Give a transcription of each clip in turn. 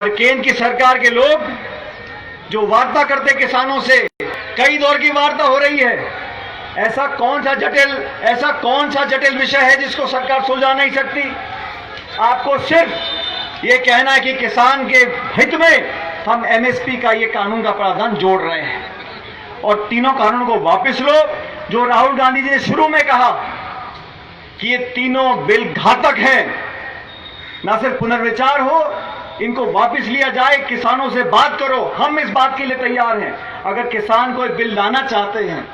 केंद्र की सरकार के लोग जो वार्ता करते किसानों से, कई दौर की वार्ता हो रही है। ऐसा कौन सा जटिल विषय है जिसको सरकार सुलझा नहीं सकती? आपको सिर्फ ये कहना है कि किसान के हित में हम एमएसपी का ये कानून का प्रावधान जोड़ रहे हैं और तीनों कानूनों को वापस लो। जो राहुल गांधी जी ने शुरू में कहा कि ये तीनों बिल घातक हैं, ना सिर्फ पुनर्विचार हो, इनको वापस लिया जाए, किसानों से बात करो। हम इस बात के लिए तैयार हैं। अगर किसान कोई बिल लाना चाहते हैं,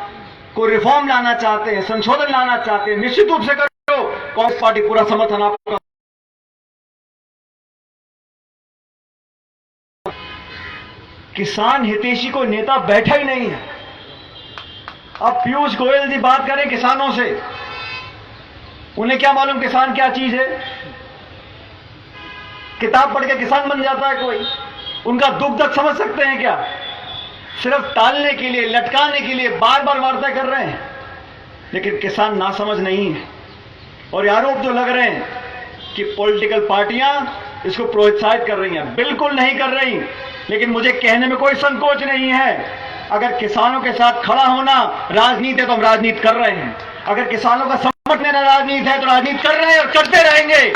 कोई रिफॉर्म लाना चाहते हैं, संशोधन लाना चाहते हैं, निश्चित रूप से करो। कांग्रेस पार्टी पूरा समर्थन आपका। किसान हितैषी कोई नेता बैठा ही नहीं है। अब पीयूष गोयल जी बात करें किसानों से, उन्हें क्या मालूम किसान क्या चीज है? किताब पढ़ के किसान बन जाता है कोई? उनका दुख दर्द समझ सकते हैं क्या? सिर्फ टालने के लिए, लटकाने के लिए बार बार वार्ता कर रहे हैं, लेकिन किसान नासमझ नहीं है। और आरोप जो लग रहे हैं कि पॉलिटिकल पार्टियां इसको प्रोत्साहित कर रही हैं, बिल्कुल नहीं कर रही। लेकिन मुझे कहने में कोई संकोच नहीं है, अगर किसानों के साथ खड़ा होना राजनीति है तो हम राजनीति कर रहे हैं। अगर किसानों का समर्थन देना राजनीति है तो राजनीति कर रहे हैं और करते रहेंगे।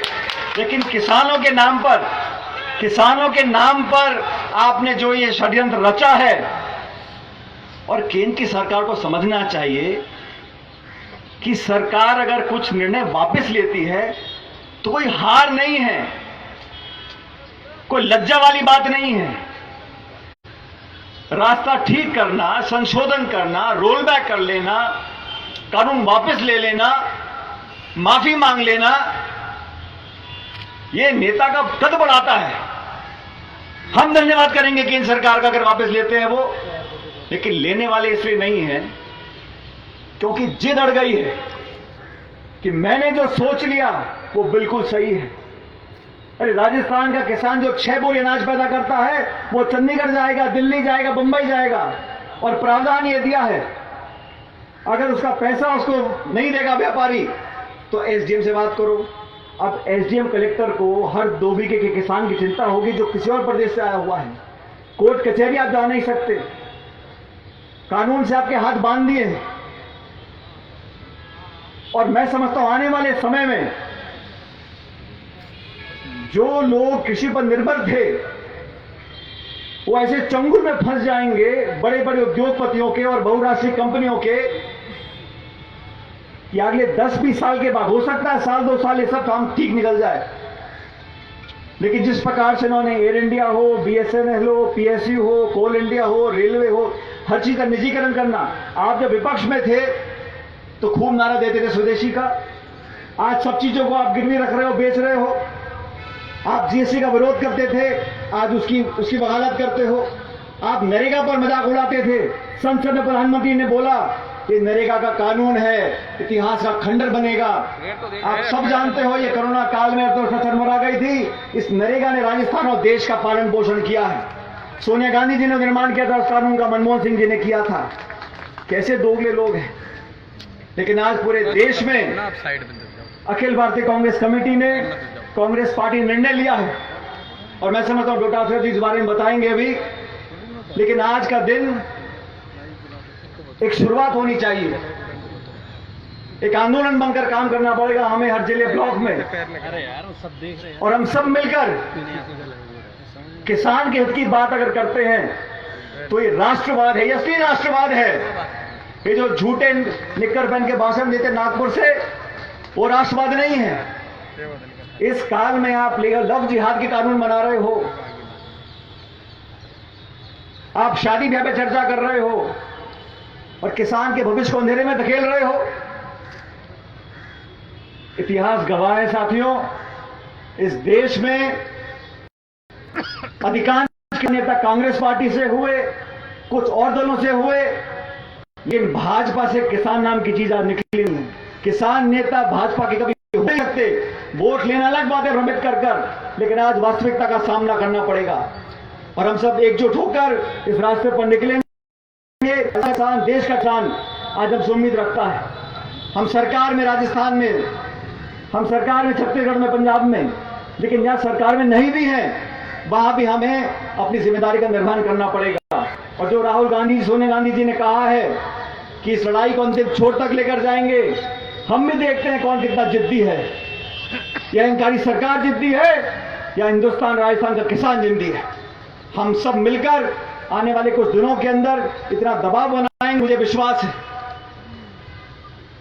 लेकिन किसानों के नाम पर आपने जो ये षड्यंत्र रचा है, और केंद्र की सरकार को समझना चाहिए कि सरकार अगर कुछ निर्णय वापस लेती है तो कोई हार नहीं है, कोई लज्जा वाली बात नहीं है। रास्ता ठीक करना, संशोधन करना, रोल बैक कर लेना, कानून वापस ले लेना, माफी मांग लेना, यह नेता का कद बढ़ाता है। हम धन्यवाद करेंगे केंद्र सरकार का अगर वापस लेते हैं वो, लेकिन लेने वाले इसलिए नहीं है क्योंकि जिद अड़ गई है कि मैंने जो सोच लिया वो बिल्कुल सही है। अरे राजस्थान का किसान जो 6 बोरी अनाज पैदा करता है वो चंडीगढ़ जाएगा, दिल्ली जाएगा, बंबई जाएगा, और प्रावधान ये दिया है अगर उसका पैसा उसको नहीं देगा व्यापारी तो एसडीएम से बात करो। अब एसडीएम कलेक्टर को हर 2 बीघे के किसान की चिंता होगी जो किसी और प्रदेश से आया हुआ है। कोर्ट कचहरी आप जा नहीं सकते, कानून से आपके हाथ बांध दिए हैं। और मैं समझता हूं आने वाले समय में जो लोग कृषि पर निर्भर थे वो ऐसे चंगुल में फंस जाएंगे बड़े बड़े उद्योगपतियों के और बहुराष्ट्रीय कंपनियों के, कि अगले 10-20 साल के बाद, हो सकता है 1-2 साल ये सब काम ठीक निकल जाए, लेकिन जिस प्रकार से इन्होंने एयर इंडिया हो, बीएसएनएल हो, पीएसयू हो, कोल इंडिया हो, रेलवे हो, हर चीज का निजीकरण करना। आप जब विपक्ष में थे तो खूब नारा देते थे स्वदेशी का, आज सब चीजों को आप गिरवी रख रहे हो, बेच रहे हो। आप जीएसटी का विरोध करते थे, आज उसकी वकालत करते हो। आप नरेगा पर मजाक उड़ाते थे, संसद में प्रधानमंत्री ने बोला कि नरेगा का कानून है, इतिहास का खंडर बनेगा। आप सब जानते हो ये कोरोना काल में तो सरमरा गई थी। इस नरेगा ने राजस्थान और देश का पालन पोषण किया है। सोनिया गांधी जी ने निर्माण किया था उस कानून का, मनमोहन सिंह जी ने किया था। कैसे दोगले लोग हैं। लेकिन आज पूरे देश में अखिल भारतीय कांग्रेस कमेटी ने, कांग्रेस पार्टी निर्णय लिया है, और मैं समझता हूं डॉक्टर जी इस बारे में बताएंगे अभी। लेकिन आज का दिन एक शुरुआत होनी चाहिए, एक आंदोलन बनकर काम करना पड़ेगा हमें हर जिले ब्लॉक में, और हम सब मिलकर किसान के हित की बात अगर करते हैं तो ये राष्ट्रवाद है, ये असली राष्ट्रवाद है। ये जो झूठे निक्कर पहन के भाषण देते नागपुर से, वो राष्ट्रवाद नहीं है। इस काल में आप लीगल लव जिहाद के कानून बना रहे हो, आप शादी ब्याह पे चर्चा कर रहे हो, और किसान के भविष्य को अंधेरे में धकेल रहे हो। इतिहास गवाह है साथियों, इस देश में अधिकांश नेता कांग्रेस पार्टी से हुए, कुछ और दलों से हुए, लेकिन भाजपा से किसान नाम की चीज आज निकली नहीं। किसान नेता भाजपा के कभी हो नहीं सकते। वोट लेना अलग बात है भ्रमित कर, लेकिन आज वास्तविकता का सामना करना पड़ेगा, और हम सब एकजुट होकर इस रास्ते पर निकलेंगे। किसान, देश का किसान आज हमसे उम्मीद रखता है। हम सरकार में राजस्थान में, हम सरकार में छत्तीसगढ़ में, पंजाब में, लेकिन जहां सरकार में नहीं भी हैं वहां भी हमें अपनी जिम्मेदारी का निर्वहन करना पड़ेगा। और जो राहुल गांधी, सोनिया गांधी जी ने कहा है कि इस लड़ाई को अंतिम छोर तक लेकर जाएंगे, हम भी देखते हैं कौन कितना जिद्दी है। या इनकारी सरकार जिद्दी है या हिंदुस्तान राजस्थान का किसान जिद्दी है। हम सब मिलकर आने वाले कुछ दिनों के अंदर इतना दबाव बनाएंगे, मुझे विश्वास है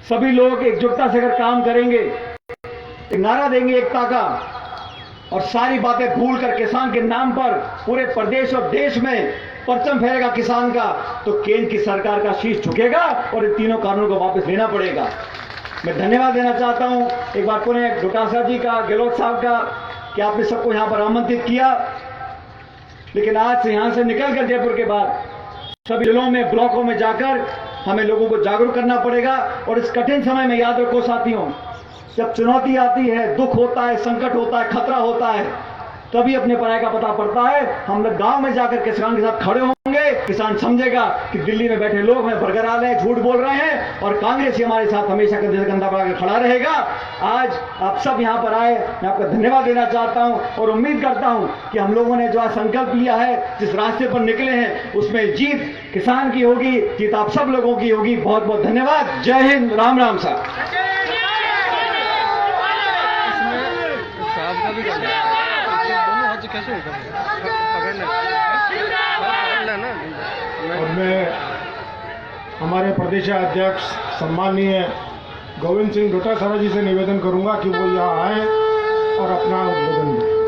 सभी लोग एकजुटता से अगर काम करेंगे, एक नारा देंगे एकता का, और सारी बातें भूलकर किसान के नाम पर पूरे प्रदेश और देश में परचम फहरेगा किसान का, तो केंद्र की सरकार का शीश झुकेगा और इन तीनों कानूनों को वापस लेना पड़ेगा। मैं धन्यवाद देना चाहता हूं एक बार पुनः डोटासरा जी का, गहलोत साहब का, कि आपने सबको यहां पर आमंत्रित किया। लेकिन आज से यहां से निकलकर जयपुर के बाद सभी जिलों में, ब्लॉकों में जाकर हमें लोगों को जागरूक करना पड़ेगा। और इस कठिन समय में याद रखो साथियों, जब चुनौती आती है, दुख होता है, संकट होता है, खतरा होता है, तभी अपने पराये का पता पड़ता है। हम लोग गांव में जाकर किसान के साथ खड़े होंगे, किसान समझेगा कि दिल्ली में बैठे लोग हमें बरकरार रहे, झूठ बोल रहे हैं, और कांग्रेस ही हमारे साथ हमेशा कंधे से कंधा बढ़ाकर खड़ा रहेगा। आज आप सब यहां पर आए, मैं आपका धन्यवाद देना चाहता हूं और उम्मीद करता हूं कि हम लोगों ने जो संकल्प लिया है, जिस रास्ते पर निकले हैं, उसमें जीत किसान की होगी, जीत आप सब लोगों की होगी। बहुत बहुत धन्यवाद। जय हिंद। राम राम साहब। कैसे होगा पकड़ना और मैं हमारे प्रदेश अध्यक्ष सम्माननीय गोविंद सिंह डोटासरा जी से निवेदन करूंगा कि वो यहाँ आए और अपना उद्बोधन दें।